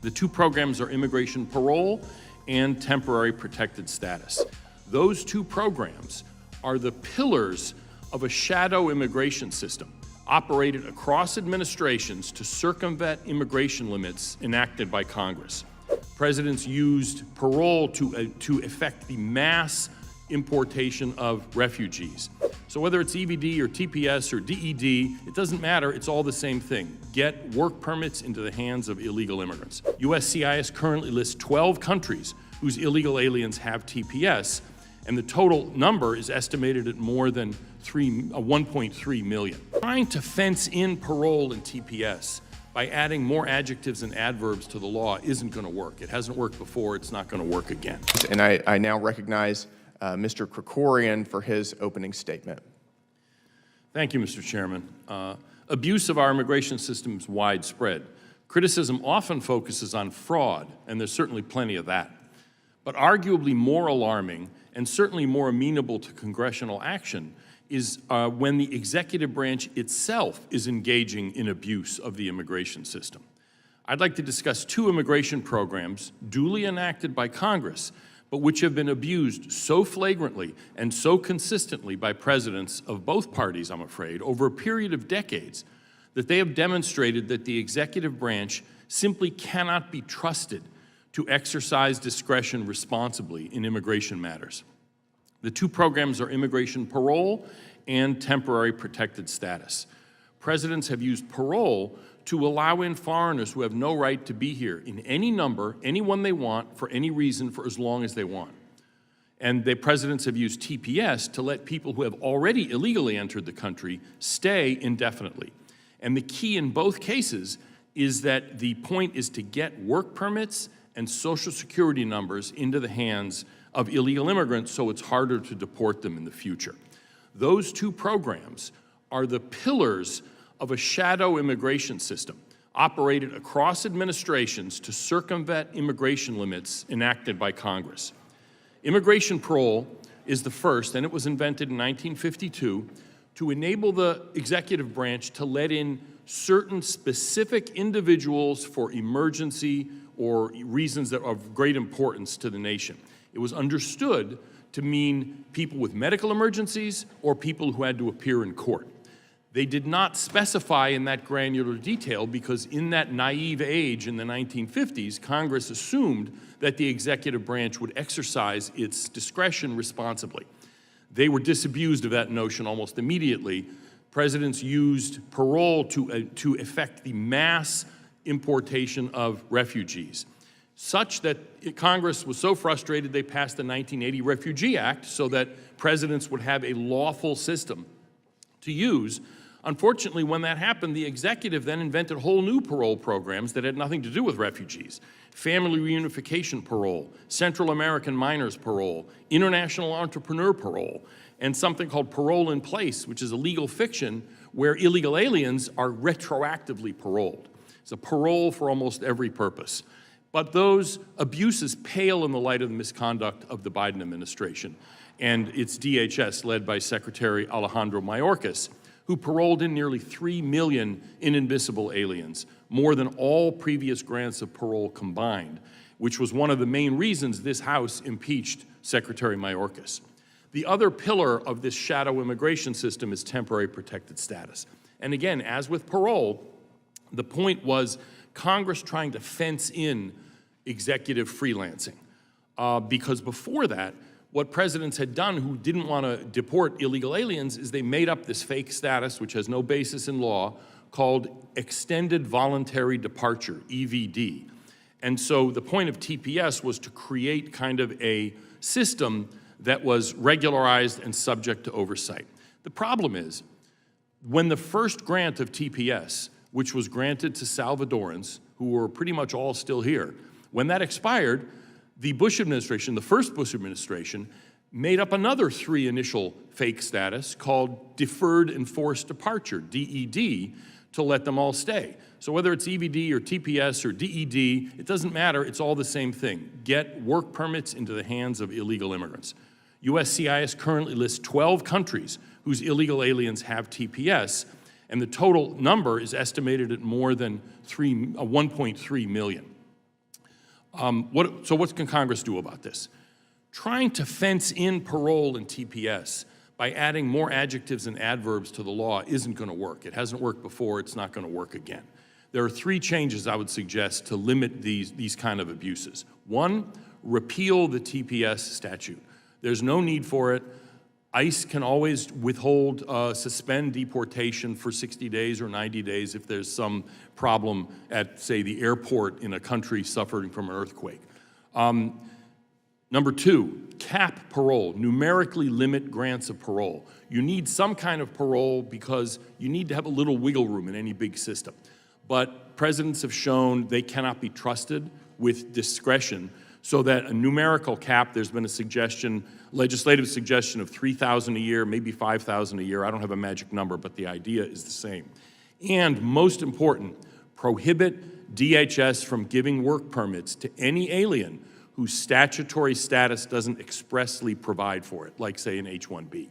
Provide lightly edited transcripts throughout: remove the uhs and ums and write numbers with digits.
The two programs are immigration parole and temporary protected status. Those two programs are the pillars of a shadow immigration system operated across administrations to circumvent immigration limits enacted by Congress. Presidents used parole to effect the mass importation of refugees. So whether it's EVD or TPS or DED, it doesn't matter, it's all the same thing. Get work permits into the hands of illegal immigrants. USCIS currently lists 12 countries whose illegal aliens have TPS, and the total number is estimated at more than 1.3 million. Trying to fence in parole and TPS by adding more adjectives and adverbs to the law isn't going to work. It hasn't worked before, it's not going to work again. And I now recognize Mr. Krikorian for his opening statement. Thank you, Mr. Chairman. Abuse of our immigration system is widespread. Criticism often focuses on fraud, and there's certainly plenty of that. But arguably more alarming and certainly more amenable to congressional action is when the executive branch itself is engaging in abuse of the immigration system. I'd like to discuss two immigration programs duly enacted by Congress, but which have been abused so flagrantly and so consistently by presidents of both parties, I'm afraid, over a period of decades, that they have demonstrated that the executive branch simply cannot be trusted to exercise discretion responsibly in immigration matters. The two programs are immigration parole and temporary protected status. Presidents have used parole to allow in foreigners who have no right to be here in any number, anyone they want, for any reason, for as long as they want. And the presidents have used TPS to let people who have already illegally entered the country stay indefinitely. And the key in both cases is that the point is to get work permits and Social Security numbers into the hands of illegal immigrants so it's harder to deport them in the future. Those two programs are the pillars of a shadow immigration system operated across administrations to circumvent immigration limits enacted by Congress. Immigration parole is the first, and it was invented in 1952 to enable the executive branch to let in certain specific individuals for emergency or reasons that are of great importance to the nation. It was understood to mean people with medical emergencies or people who had to appear in court. They did not specify in that granular detail because in that naive age in the 1950s, Congress assumed that the executive branch would exercise its discretion responsibly. They were disabused of that notion almost immediately. Presidents used parole to effect the mass importation of refugees, such that Congress was so frustrated they passed the 1980 Refugee Act so that presidents would have a lawful system to use. Unfortunately, when that happened, the executive then invented whole new parole programs that had nothing to do with refugees. Family reunification parole, Central American minors parole, international entrepreneur parole, and something called parole in place, which is a legal fiction where illegal aliens are retroactively paroled. It's a parole for almost every purpose. But those abuses pale in the light of the misconduct of the Biden administration and its DHS led by Secretary Alejandro Mayorkas, who paroled in nearly 3 million inadmissible aliens, more than all previous grants of parole combined, which was one of the main reasons this House impeached Secretary Mayorkas. The other pillar of this shadow immigration system is temporary protected status. And again, as with parole, the point was Congress trying to fence in executive freelancing. Because before that, what presidents had done who didn't want to deport illegal aliens is they made up this fake status, which has no basis in law, called extended voluntary departure, EVD. And so the point of TPS was to create kind of a system that was regularized and subject to oversight. The problem is, when the first grant of TPS, which was granted to Salvadorans, who were pretty much all still here, when that expired, the Bush administration, the first Bush administration, made up another 3 initial fake status called deferred enforced departure, DED, to let them all stay. So whether it's EVD or TPS or DED, it doesn't matter, it's all the same thing. Get work permits into the hands of illegal immigrants. USCIS currently lists 12 countries whose illegal aliens have TPS, and the total number is estimated at more than 1.3 million. So what can Congress do about this? Trying to fence in parole and TPS by adding more adjectives and adverbs to the law isn't going to work. It hasn't worked before. It's not going to work again. There are three changes I would suggest to limit these kind of abuses. One, repeal the TPS statute. There's no need for it. ICE can always withhold, suspend deportation for 60 days or 90 days if there's some problem at, say, the airport in a country suffering from an earthquake. Number two, cap parole, numerically limit grants of parole. You need some kind of parole because you need to have a little wiggle room in any big system. But presidents have shown they cannot be trusted with discretion, so that a numerical cap, there's been a suggestion, legislative suggestion of 3,000 a year, maybe 5,000 a year. I don't have a magic number, but the idea is the same. And most important, prohibit DHS from giving work permits to any alien whose statutory status doesn't expressly provide for it, like, say, an H-1B.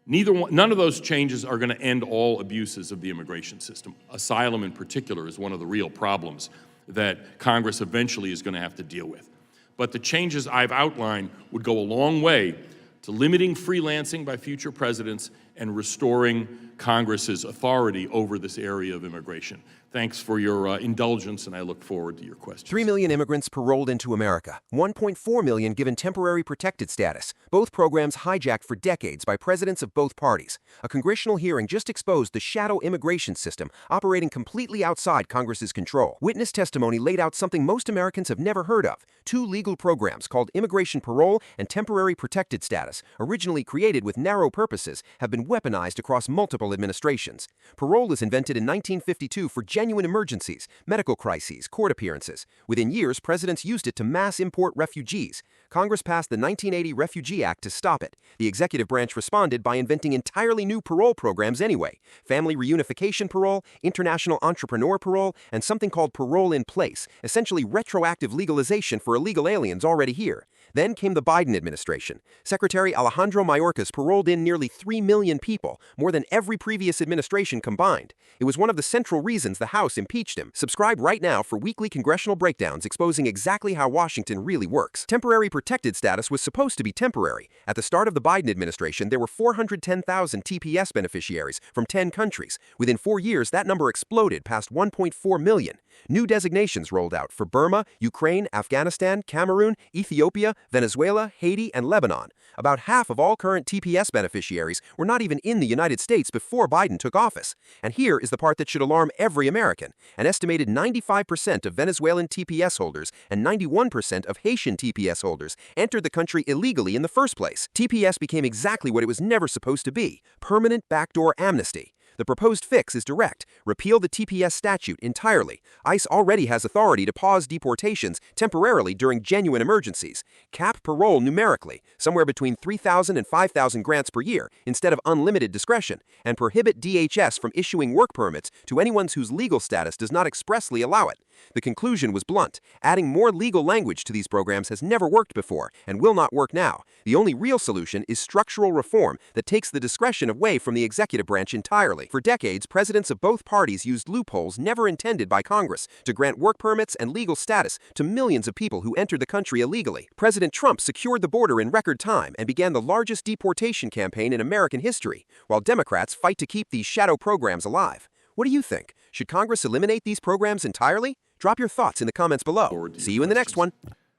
None of those changes are going to end all abuses of the immigration system. Asylum, in particular, is one of the real problems that Congress eventually is going to have to deal with. But the changes I've outlined would go a long way to limiting freelancing by future presidents and restoring Congress's authority over this area of immigration. Thanks for your indulgence, and I look forward to your questions. 3 million immigrants paroled into America, 1.4 million given temporary protected status, both programs hijacked for decades by presidents of both parties. A congressional hearing just exposed the shadow immigration system operating completely outside Congress's control. Witness testimony laid out something most Americans have never heard of: two legal programs called immigration parole and temporary protected status, originally created with narrow purposes, have been weaponized across multiple administrations. Parole was invented in 1952 for genuine emergencies, medical crises, court appearances. Within years, presidents used it to mass import refugees. Congress passed the 1980 Refugee Act to stop it. The executive branch responded by inventing entirely new parole programs anyway: family reunification parole, international entrepreneur parole, and something called parole in place, essentially retroactive legalization for illegal aliens already here. Then came the Biden administration. Secretary Alejandro Mayorkas paroled in nearly 3 million people, more than every previous administration combined. It was one of the central reasons the House impeached him. Subscribe right now for weekly congressional breakdowns exposing exactly how Washington really works. Temporary protected status was supposed to be temporary. At the start of the Biden administration, there were 410,000 TPS beneficiaries from 10 countries. Within 4 years, that number exploded past 1.4 million. New designations rolled out for Burma, Ukraine, Afghanistan, Cameroon, Ethiopia, Venezuela, Haiti, and Lebanon. About half of all current TPS beneficiaries were not even in the United States before Biden took office. And here is the part that should alarm every American. An estimated 95% of Venezuelan TPS holders and 91% of Haitian TPS holders entered the country illegally in the first place. TPS became exactly what it was never supposed to be: permanent backdoor amnesty. The proposed fix is direct: repeal the TPS statute entirely. ICE already has authority to pause deportations temporarily during genuine emergencies. Cap parole numerically, somewhere between 3,000 and 5,000 grants per year, instead of unlimited discretion, and prohibit DHS from issuing work permits to anyone whose legal status does not expressly allow it. The conclusion was blunt: adding more legal language to these programs has never worked before and will not work now. The only real solution is structural reform that takes the discretion away from the executive branch entirely. For decades, presidents of both parties used loopholes never intended by Congress to grant work permits and legal status to millions of people who entered the country illegally. President Trump secured the border in record time and began the largest deportation campaign in American history, while Democrats fight to keep these shadow programs alive. What do you think? Should Congress eliminate these programs entirely? Drop your thoughts in the comments below. See you in the next one.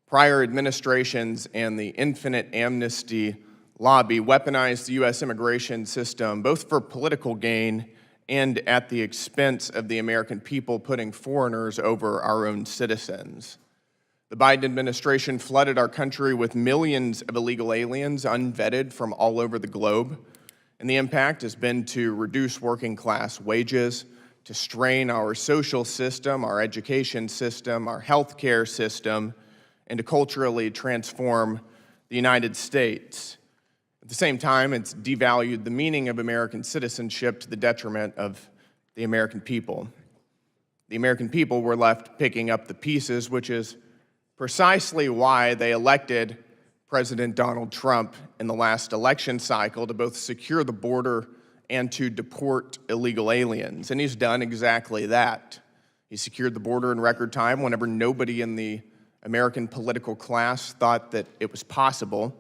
Prior administrations and the infinite amnesty lobby weaponized the U.S. immigration system both for political gain and at the expense of the American people, putting foreigners over our own citizens. The Biden administration flooded our country with millions of illegal aliens unvetted from all over the globe, and the impact has been to reduce working class wages, to strain our social system, our education system, our healthcare system, and to culturally transform the United States. At the same time, it's devalued the meaning of American citizenship to the detriment of the American people. The American people were left picking up the pieces, which is precisely why they elected President Donald Trump in the last election cycle to both secure the border and to deport illegal aliens. And he's done exactly that. He secured the border in record time whenever nobody in the American political class thought that it was possible.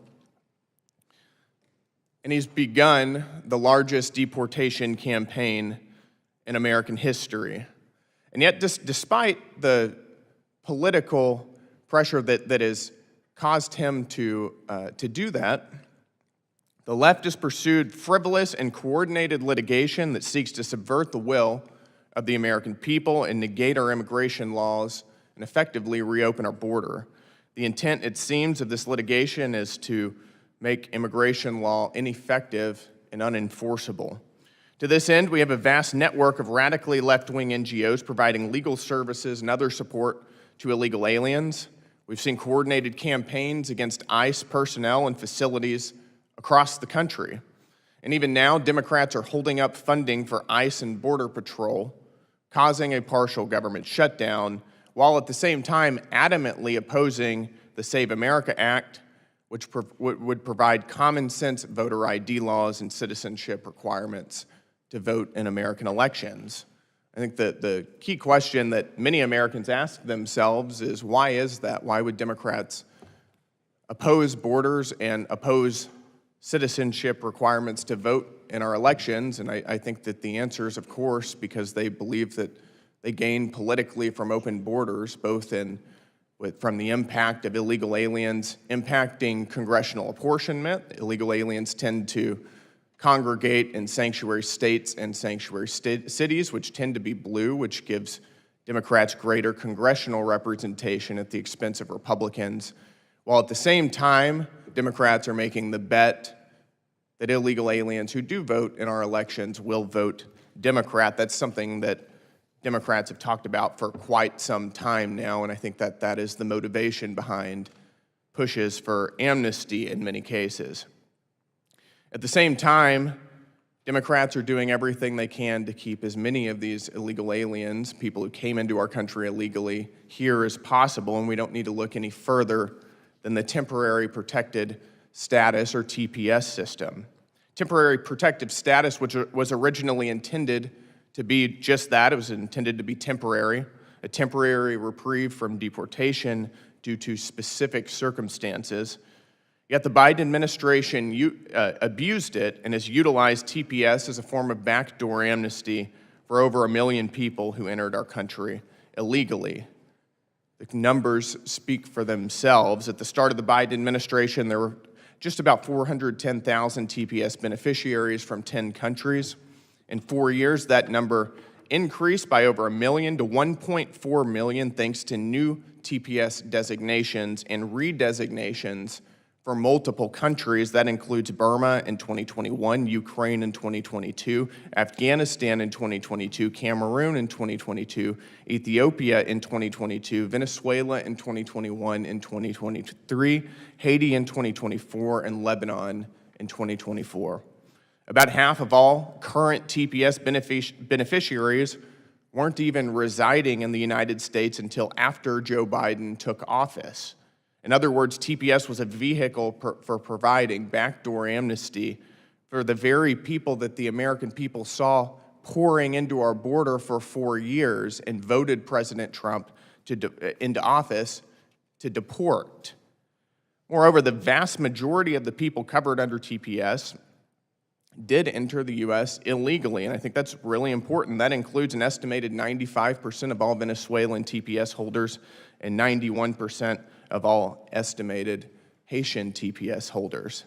And he's begun the largest deportation campaign in American history. And yet, despite the political pressure that has caused him to do that, the left has pursued frivolous and coordinated litigation that seeks to subvert the will of the American people and negate our immigration laws and effectively reopen our border. The intent, it seems, of this litigation is to make immigration law ineffective and unenforceable. To this end, we have a vast network of radically left-wing NGOs providing legal services and other support to illegal aliens. We've seen coordinated campaigns against ICE personnel and facilities across the country. And even now, Democrats are holding up funding for ICE and Border Patrol, causing a partial government shutdown, while at the same time adamantly opposing the Save America Act, which would provide common sense voter ID laws and citizenship requirements to vote in American elections. I think that the key question that many Americans ask themselves is, why is that? Why would Democrats oppose borders and oppose citizenship requirements to vote in our elections? And I think that the answer is, of course, because they believe that they gain politically from open borders, both from the impact of illegal aliens impacting congressional apportionment. Illegal aliens tend to congregate in sanctuary states and sanctuary cities, which tend to be blue, which gives Democrats greater congressional representation at the expense of Republicans, while at the same time, Democrats are making the bet that illegal aliens who do vote in our elections will vote Democrat. That's something that Democrats have talked about for quite some time now, and I think that that is the motivation behind pushes for amnesty in many cases. At the same time, Democrats are doing everything they can to keep as many of these illegal aliens, people who came into our country illegally, here as possible, and we don't need to look any further than the Temporary Protected Status, or TPS system. Temporary Protective Status, which was originally intended to be just that, it was intended to be temporary, a temporary reprieve from deportation due to specific circumstances. Yet the Biden administration abused it and has utilized TPS as a form of backdoor amnesty for over 1 million people who entered our country illegally. The numbers speak for themselves. At the start of the Biden administration, there were just about 410,000 TPS beneficiaries from 10 countries. In 4 years, that number increased by over 1 million to 1.4 million thanks to new TPS designations and redesignations for multiple countries. That includes Burma in 2021, Ukraine in 2022, Afghanistan in 2022, Cameroon in 2022, Ethiopia in 2022, Venezuela in 2021 and 2023, Haiti in 2024, and Lebanon in 2024. About half of all current TPS beneficiaries weren't even residing in the United States until after Joe Biden took office. In other words, TPS was a vehicle for providing backdoor amnesty for the very people that the American people saw pouring into our border for 4 years and voted President Trump into office to deport. Moreover, the vast majority of the people covered under TPS did enter the U.S. illegally, and I think that's really important. That includes an estimated 95% of all Venezuelan TPS holders and 91% of all estimated Haitian TPS holders.